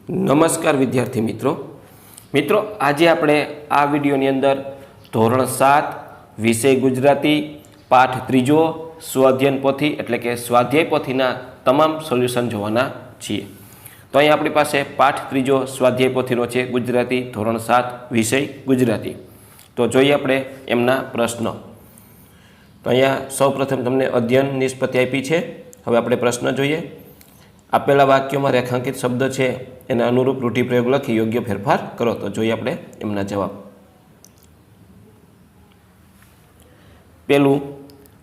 નમસ્કાર વિદ્યાર્થી મિત્રો આજે આપણે આ વિડીયોની અંદર ધોરણ 7 વિષય ગુજરાતી પાઠ 3 સ્વાધ્યાયન પોથી એટલે કે સ્વાધ્યાય પોથીના તમામ સોલ્યુશન જોવાના છીએ। તો અહીં આપણી પાસે પાઠ 3 સ્વાધ્યાય પોથીનો છે ગુજરાતી ધોરણ 7 વિષય ગુજરાતી। તો જોઈએ આપણે એમના પ્રશ્નો। તો અહીંયા સૌપ્રથમ તમને અધ્યયન નિષ્પત્તિ આપી છે। હવે આપણે પ્રશ્ન જોઈએ। આપેલા વાક્યોમાં રેખાંકિત શબ્દ છે એને અનુરૂપ રૂઢિપ્રયોગ લખી યોગ્ય ફેરફાર કરો। તો જોઈએ આપણે એમના જવાબ। પેલું,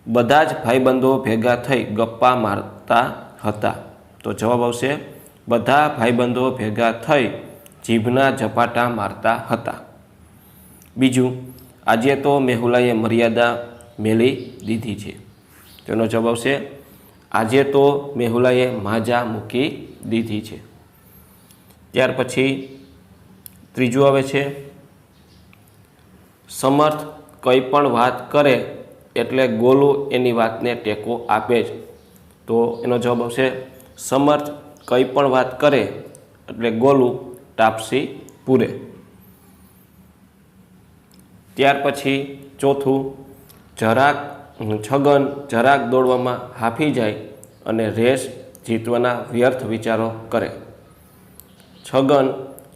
બધા જ ભાઈબંધો ભેગા થઈ ગપ્પા મારતા હતા। તો જવાબ આવશે બધા ભાઈબંધો ભેગા થઈ જીભના ઝપાટા મારતા હતા। બીજું, આજે તો મેહુલાએ મર્યાદા મેલી દીધી છે। તેનો જવાબ આવશે આજે તો મેહુલાએ માજા મૂકી દીધી છે। ત્યાર પછી ત્રીજું આવે છે સમર્થ કંઈ પણ વાત કરે એટલે ગોલું એની વાતને ટેકો આપે જ। તો એનો જવાબ આવશે સમર્થ કંઈ પણ વાત કરે એટલે ગોલું ટાપસી પૂરે। ત્યાર પછી ચોથું, છગન જરાક દોડવામાં હાંફી જાય અને રેસ જીતવાના વ્યર્થ વિચારો કરે। છગન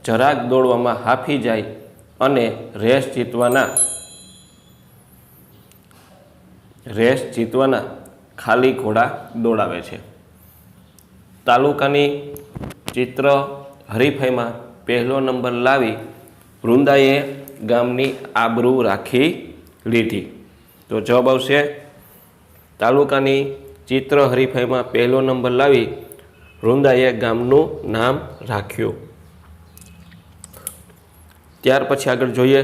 જરાક દોડવામાં હાંફી જાય અને રેસ જીતવાના ખાલી ઘોડા દોડાવે છે। તાલુકાની ચિત્ર હરીફાઈમાં પહેલો નંબર લાવી વૃંદાએ ગામની આબરૂ રાખી લીધી। તો જવાબ આવશે તાલુકાની ચિત્ર હરીફાઈમાં પહેલો નંબર લાવી વૃંદાએ ગામનું નામ રાખ્યું। ત્યાર પછી આગળ જોઈએ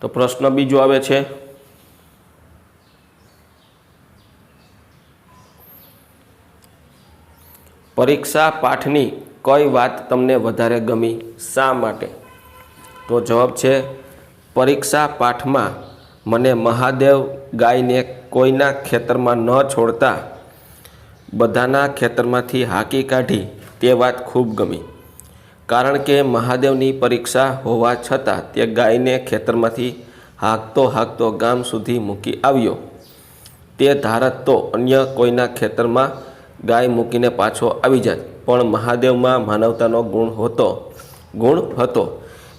તો પ્રશ્ન બીજો આવે છે પરીક્ષા પાઠની કઈ વાત તમને વધારે ગમી, શા માટે? તો જવાબ છે પરીક્ષા પાઠમાં મને મહાદેવ ગાયને કોઈના ખેતરમાં ન છોડતા બધાના ખેતરમાંથી હાંકી કાઢી તે વાત ખૂબ ગમી, કારણ કે મહાદેવની પરીક્ષા હોવા છતાં તે ગાયને ખેતરમાંથી હાંકતો ગામ સુધી મૂકી આવ્યો। તે ધારત તો અન્ય કોઈના ખેતરમાં ગાય મૂકીને પાછો આવી જાત, પણ મહાદેવમાં માનવતાનો ગુણ હતો,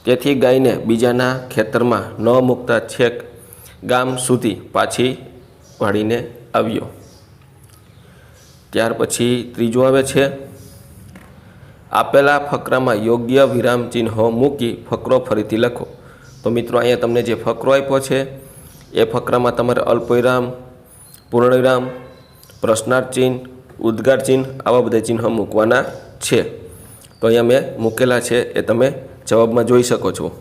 તેથી ગાયને બીજાના ખેતરમાં ન મૂકતા છેક ગામ સુધી પાછી વાળીને આવ્યો। ત્યાર પછી ત્રીજું આવે છે આપેલા ફકરામાં યોગ્ય વિરામ ચિહ્નો મૂકી ફકરો ફરીથી લખો। તો મિત્રો અહીંયા તમને જે ફકરો આપ્યો છે એ ફકરામાં તમારે અલ્પવિરામ, પૂર્ણવિરામ, પ્રશ્નાર્થ ચિહ્ન, ઉદ્ગાર ચિહ્ન આવા બધા ચિહ્નો મૂકવાના છે। તો અહીંયા મેં મૂકેલા છે એ તમે જવાબમાં જોઈ શકો છો।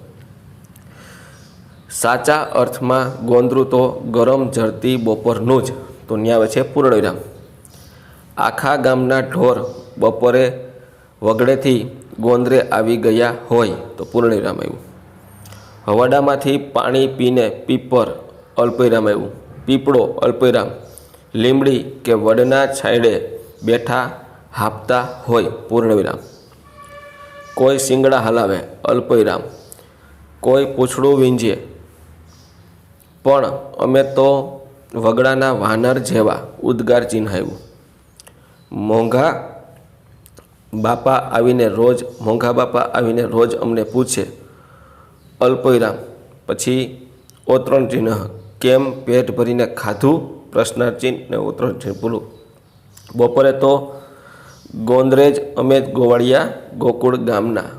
સાચા અર્થમાં ગોંદરું તો ગરમ ઝરતી બપોરનું જ। તો ત્યાં આવે છે પૂર્ણવિરામ। આખા ગામના ઢોર બપોરે વગડેથી ગોંદરે આવી ગયા હોય, તો પૂર્ણવિરામ આવ્યું। હવાડામાંથી પાણી પીને પીપર અલ્પવિરામ આવ્યું। પીપળો અલ્પવિરામ, લીમડી કે વડના છાંયડે બેઠા હાંફતા હોય, પૂર્ણવિરામ। કોઈ શિંગડા હલાવે અલ્પવિરામ, કોઈ પૂંછડું વીંજે પણ અમે તો વગડાના વાનર જેવા, ઉદ્ગાર ચિહ્ન આવ્યું। મોંઘા બાપા આવીને રોજ અમને પૂછે, અલ્પવિરામ। પછી ઓતરણ ચિહ્ન, કેમ પેટ ભરીને ખાધું, પ્રશ્નાર્થ ચિહ્ન ને ઓતરણ ચિહ્ન પૂરું। બપોરે તો ગોંદરેજ અમે ગોવાળિયા ગોકુળ ગામના,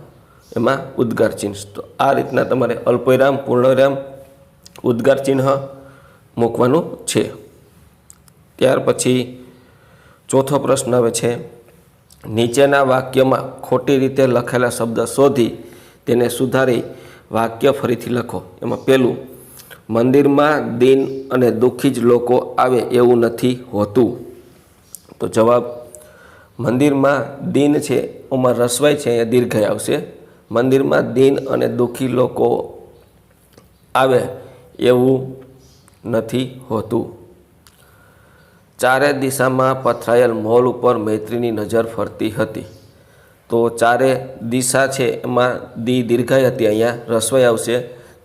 એમાં ઉદ્ગાર ચિહ્ન। તો આ રીતના તમારે અલ્પવિરામ, પૂર્ણવિરામ, ઉદ્ગાર ચિહ્ન મૂકવાનું છે। ત્યાર પછી ચોથો પ્રશ્ન આવે છે નીચેના વાક્યમાં ખોટી રીતે લખેલા શબ્દ શોધી તેને સુધારી વાક્ય ફરીથી લખો। એમાં પહેલું, મંદિરમાં દીન અને દુઃખી જ લોકો આવે એવું નથી હોતું। તો જવાબ મંદિરમાં દીન છે ઓમાં રસવાય છે, અહીંયા દીર્ઘાય આવશે। મંદિરમાં દીન અને દુઃખી લોકો આવે એવું નથી હોતું। ચારે દિશામાં પથરાયેલ મોલ ઉપર મૈત્રીની નજર ફરતી હતી। તો ચારે દિશા છે એમાં દીર્ઘાઈ હતી, અહીંયા રસવાઈ આવશે.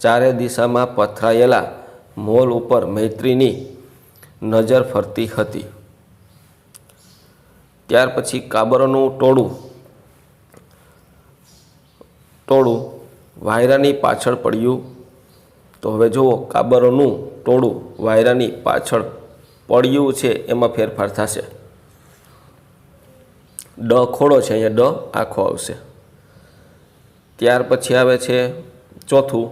ચારે દિશામાં પથરાયેલા મોલ ઉપર મૈત્રીની નજર ફરતી હતી. ત્યાર પછી કાબરોનું ટોળું વાયરાની પાછળ પડ્યું. તો હવે જુઓ, કાબરોનું ટોળું વાયરાની પાછળ પડ્યું છે એમાં ફેરફાર થશે. ડ ખોડો છે, અહીંયા ડ આખો આવશે. ત્યાર પછી આવે છે ચોથું,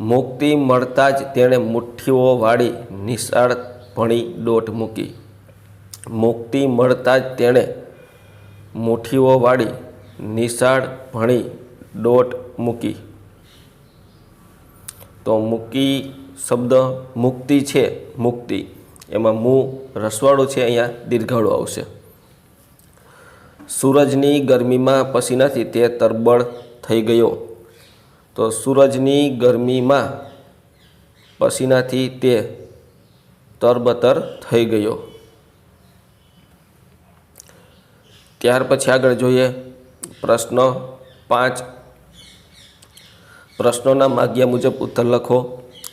મુક્તિ મળતા જ તેણે મુઠ્ઠીઓ વાળી નિશાળ ભણી દોટ મૂકી. મુક્તિ મળતા જ તેણે મુઠ્ઠીઓ વાળી નિશાળ ભણી દોટ મૂકી. તો મૂકી શબ્દ મુક્તિ છે, મુક્તિ એમાં મું રસવાળું છે, અહીંયા દીર્ઘાળું આવશે. સૂરજની ગરમીમાં પસીનાથી તે તરબળ થઈ ગયો. તો સૂરજની ગરમીમાં પસીનાથી તે તરબતર થઈ ગયો. ત્યાર પછી આગળ જોઈએ પ્રશ્ન 5. પ્રશ્નોના માગ્યા મુજબ ઉત્તર લખો.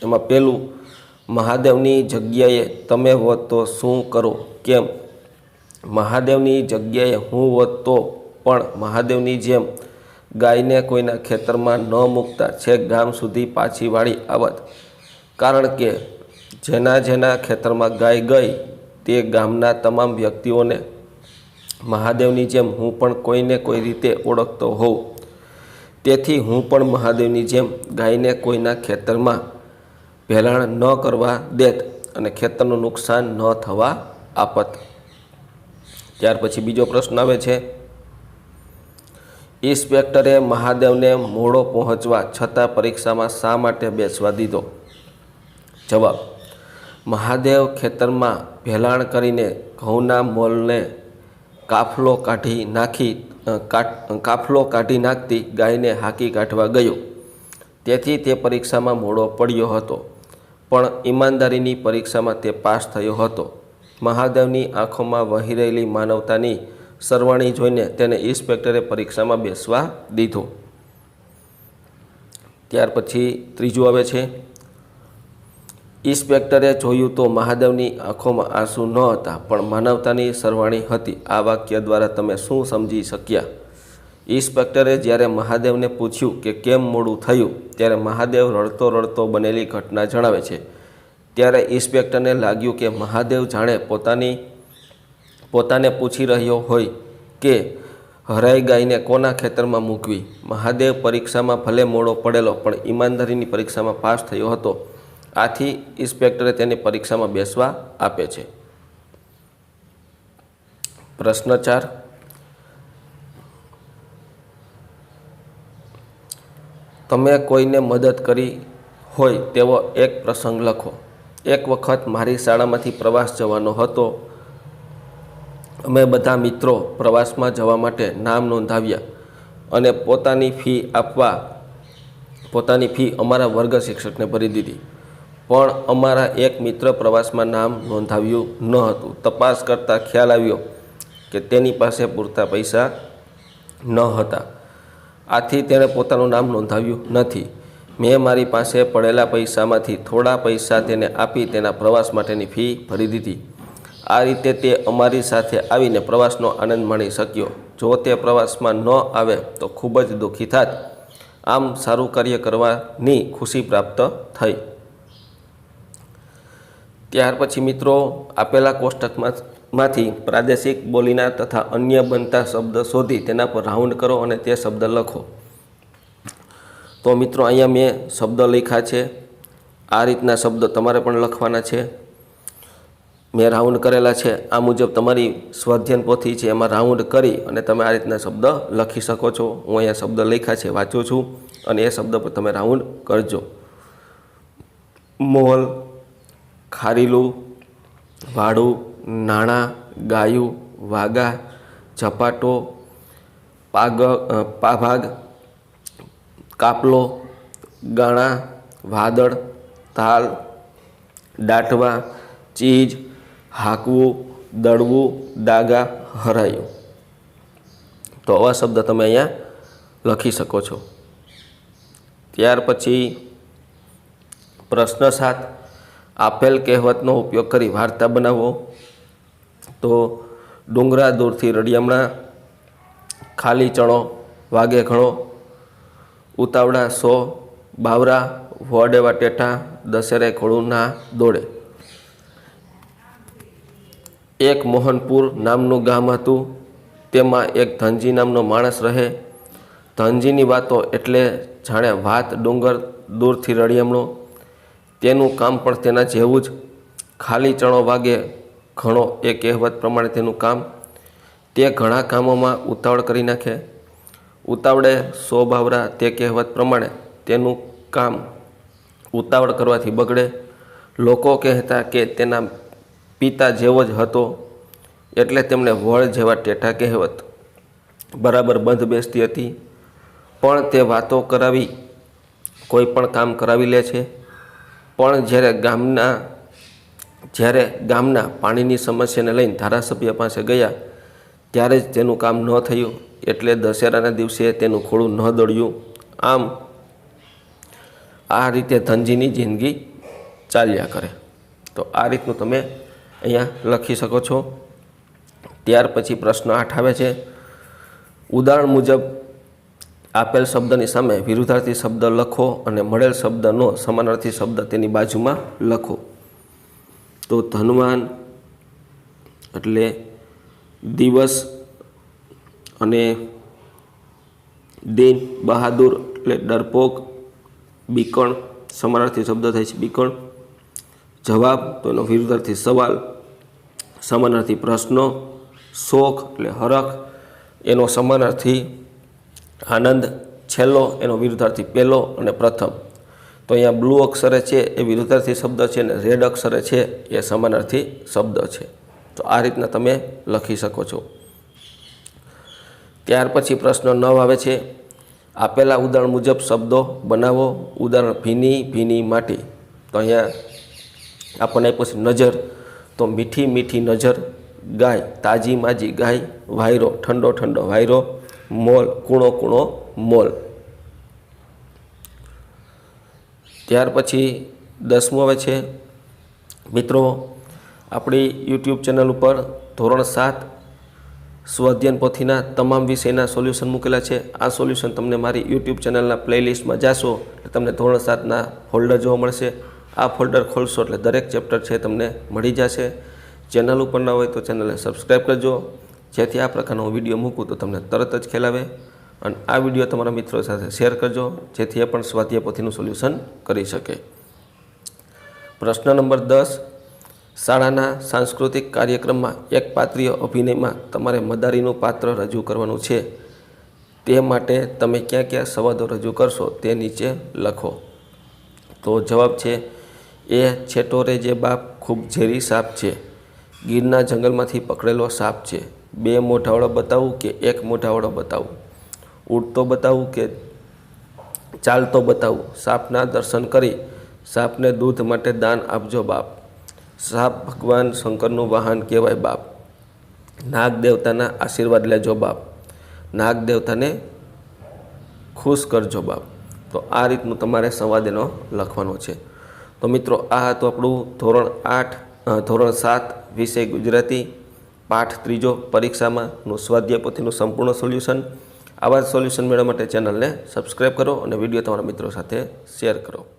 એમાં પહેલું, મહાદેવની જગ્યાએ તમે હોત તો શું કરો? કેમ? મહાદેવની જગ્યાએ હું હોત તો પણ મહાદેવની જેમ ગાયને કોઈના ખેતરમાં ન મૂકતા છેક ગામ સુધી પાછી વાળી આવત. કારણ કે જેના ખેતરમાં ગાય ગઈ તે ગામના તમામ વ્યક્તિઓને મહાદેવની જેમ હું પણ કોઈને કોઈ રીતે ઓળખતો હોઉં. તેથી હું પણ મહાદેવની જેમ ગાયને કોઈના ખેતરમાં ભેલાણ ન કરવા દેત અને ખેતરનું નુકસાન ન થવા આપત. ત્યાર પછી બીજો પ્રશ્ન આવે છે, ઇન્સ્પેક્ટરે મહાદેવને મોડો પહોંચવા છતાં પરીક્ષામાં શા માટે બેસવા દીધો? જવાબ, મહાદેવ ખેતરમાં ભેલાણ કરીને ઘઉંના મોલને કાફલો કાઢી નાખતી ગાયને હાંકી કાઢવા ગયો. તેથી તે પરીક્ષામાં મોડો પડ્યો હતો, પણ ઈમાનદારીની પરીક્ષામાં તે પાસ થયો હતો. મહાદેવની આંખોમાં વહી રહેલી માનવતાની સરવાણી જોઈને તેને ઇન્સ્પેક્ટરે પરીક્ષામાં બેસવા દીધો. ત્યાર પછી ત્રીજું આવે છે, ઇન્સ્પેક્ટરે જોયું તો મહાદેવની આંખોમાં આંસુ ન હતા પણ માનવતાની સરવાણી હતી. આ વાક્ય દ્વારા તમે શું સમજી શક્યા? ઇન્સ્પેક્ટરે જ્યારે મહાદેવને પૂછ્યું કે કેમ મોડું થયું ત્યારે મહાદેવ રડતો રડતો બનેલી ઘટના જણાવે છે. ત્યારે ઇન્સ્પેક્ટરને લાગ્યું કે મહાદેવ જાણે પોતાને પૂછી રહ્યો હોય કે હરાઈ ગાયને કોના ખેતરમાં મૂકવી. મહાદેવ પરીક્ષામાં ભલે મોડો પડેલો પણ ઈમાનદારીની પરીક્ષામાં પાસ થયો હતો. આથી ઇન્સ્પેક્ટરે તેને પરીક્ષામાં બેસવા આપે છે. પ્રશ્ન 4, તમે કોઈને મદદ કરી હોય તેવો એક પ્રસંગ લખો. એક વખત મારી શાળામાંથી પ્રવાસ જવાનો હતો. અમે બધા મિત્રો પ્રવાસમાં જવા માટે નામ નોંધાવ્યા અને પોતાની ફી અમારા વર્ગ શિક્ષકને ભરી દીધી. પણ અમારા એક મિત્ર પ્રવાસમાં નામ નોંધાવ્યું ન હતું. તપાસ કરતાં ખ્યાલ આવ્યો કે તેની પાસે પૂરતા પૈસા ન હતા. આથી તેણે પોતાનું નામ નોંધાવ્યું નથી. મેં મારી પાસે પડેલા પૈસામાંથી થોડા પૈસા તેને આપી તેના પ્રવાસ માટેની ફી ભરી દીધી. આ રીતે તે અમારી સાથે આવીને પ્રવાસનો આનંદ માણી શક્યો. જો તે પ્રવાસમાં ન આવે તો ખૂબ જ દુઃખી થાત. આમ સારું કાર્ય કરવાની ખુશી પ્રાપ્ત થઈ. ત્યાર પછી મિત્રો આપેલા કોષ્ટકમાંથી પ્રાદેશિક બોલીના તથા અન્ય બનતા શબ્દ શોધી તેના પર રાઉન્ડ કરો અને તે શબ્દ લખો. તો મિત્રો અહીંયા મેં શબ્દ લખ્યા છે. આ રીતના શબ્દ તમારે પણ લખવાના છે. મેં રાઉન્ડ કરેલા છે. આ મુજબ તમારી સ્વાધ્યાયન પોથી છે એમાં રાઉન્ડ કરી અને તમે આ રીતના શબ્દ લખી શકો છો. હું અહીંયા શબ્દ લખ્યા છે વાંચું છું અને એ શબ્દ પર તમે રાઉન્ડ કરજો. મોલ, ખારીલું, વાડું, નાણાં, ગાયું, વાગા, ઝપાટો, પાભાગ, કાપલો, ગાણા, વાદળ, તાલ, દાટવા, ચીજ, હાંકવું, દળવું, દાગા, હરાયું. તો આવા શબ્દ તમે અહીંયા લખી શકો છો। ત્યાર પછી પ્રશ્ન 7, આપેલ કહેવતનો ઉપયોગ કરી વાર્તા બનાવો। તો ડુંગરા દૂરથી રળિયામણા, ખાલી ચણો વાગે ઘણો, ઉતાવળા 100 બાવરા, વડ એવા ટેટા, દશેરે ઘોડું ના દોડે। એક મોહનપુર નામનું ગામ હતું, તેમાં એક ધનજી નામનો માણસ રહે। ધનજીની વાતો એટલે જાણે વાત ડુંગર દૂરથી રળિયામણો, તેનું કામ પણ તેના જેવું જ। ખાલી ચણો વાગે ઘણો એ કહેવત પ્રમાણે તેનું કામ, તે ઘણા કામોમાં ઉતાવળ કરી નાખે। ઉતાવળે 100 બાવરા તે કહેવત પ્રમાણે તેનું કામ ઉતાવળ કરવાથી બગડે। લોકો કહેતા કે તેના પિતા જેવો જ હતો, એટલે તેમને વડ જેવા ટેટા કહેવત બરાબર બંધ બેસતી હતી। પણ તે વાતો કરાવી કોઈ પણ કામ કરાવી લે છે। પણ જ્યારે ગામના પાણીની સમસ્યાને લઈને ધારાસભ્ય પાસે ગયા ત્યારે જ તેનું કામ ન થયું, એટલે દશેરાના દિવસે તેનું ખોળું ન દોડ્યું। આમ આ રીતે ધનજીની જિંદગી ચાલ્યા કરે। તો આ રીતનું તમે અહીંયા લખી શકો છો। ત્યાર પછી પ્રશ્ન 8 આવે છે, ઉદાહરણ મુજબ આપેલ શબ્દની સામે વિરુદ્ધાર્થી શબ્દ લખો અને મળેલ શબ્દનો સમાનાર્થી શબ્દ તેની બાજુમાં લખો। તો ધનવાન એટલે દિવસ અને દિન, બહાદુર એટલે ડરપોક, બીકણ સમાનાર્થી શબ્દ થાય છે બીકણ, જવાબ તો એનો વિરુદ્ધાર્થી સવાલ, સમાનાર્થી પ્રશ્નો, શોખ એટલે હરખ, એનો સમાનાર્થી આનંદ, છેલ્લો એનો વિરુદ્ધાર્થી પહેલો અને પ્રથમ। તો અહીંયા બ્લુ અક્ષરે છે એ વિરુદ્ધાર્થી શબ્દ છે અને રેડ અક્ષરે છે એ સમાનાર્થી શબ્દ છે। તો આ રીતના તમે લખી શકો છો। ત્યાર પછી પ્રશ્ન 9 આવે છે, આપેલા ઉદાહરણ મુજબ શબ્દો બનાવો। ઉદાહરણ ભીની ભીની માટી, તો અહીંયા આપણને આપ્યું છે નજર, તો મીઠી મીઠી નજર, ગાય તાજી માજી ગાય, વાયરો ઠંડો ઠંડો વાયરો, મોલ કૂણો કૂણો મોલ। ત્યાર પછી 10મું આવે છે, મિત્રો આપણી યુટ્યુબ ચેનલ ઉપર ધોરણ 7 સ્વાધ્યાયન પોથીના તમામ વિષયના સોલ્યુશન મૂકેલા છે। આ સોલ્યુશન તમને મારી યુટ્યુબ ચેનલના પ્લેલિસ્ટમાં જાશો એટલે તમને ધોરણ 7ના ફોલ્ડર જોવા મળશે। આ ફોલ્ડર ખોલશો એટલે દરેક ચેપ્ટર છે તમને મળી જશે। ચેનલ ઉપર ના હોય તો ચેનલને સબસ્ક્રાઈબ કરજો, જેથી આ પ્રકારનો વિડીયો મૂકું તો તમને તરત જ ખ્યાલ આવે। અને આ વિડીયો તમારા મિત્રો સાથે શેર કરજો, જેથી એ પણ સ્વાધ્યાય પોથીનું સોલ્યુશન કરી શકે। પ્રશ્ન નંબર 10, શાળાના સાંસ્કૃતિક કાર્યક્રમમાં એક પાત્રીય અભિનયમાં તમારે મદારીનું પાત્ર રજૂ કરવાનું છે, તે માટે તમે ક્યાં ક્યાં સંવાદો રજૂ કરશો તે નીચે લખો। તો જવાબ છે એ, છેટો રે જે બાપ ખૂબ ઝેરી સાપ છે, ગીરના જંગલમાંથી પકડેલો સાપ છે, 2 મોઢાવાળો બતાવું કે 1 મોઢાવાળો બતાવું, ઉડતો બતાવું કે ચાલતો બતાવું, સાપના દર્શન કરી સાપને દૂધ માટે દાન આપજો બાપ, સાપ ભગવાન શંકરનું વાહન કહેવાય બાપ, નાગ દેવતાના આશીર્વાદ લેજો બાપ, નાગ દેવતાને ખુશ કરજો બાપ। તો આ રીતનું તમારે સંવાદનો લખવાનો છે। તો મિત્રો આ હતું આપણું ધોરણ 7 વિષય ગુજરાતી પાઠ 3 પરીક્ષામાંનું સ્વાધ્યાય પોથીનું સંપૂર્ણ સોલ્યુશન। આવા જ સોલ્યુશન મેળવવા માટે ચેનલને સબસ્ક્રાઈબ કરો અને વિડીયો તમારા મિત્રો સાથે શેર કરો।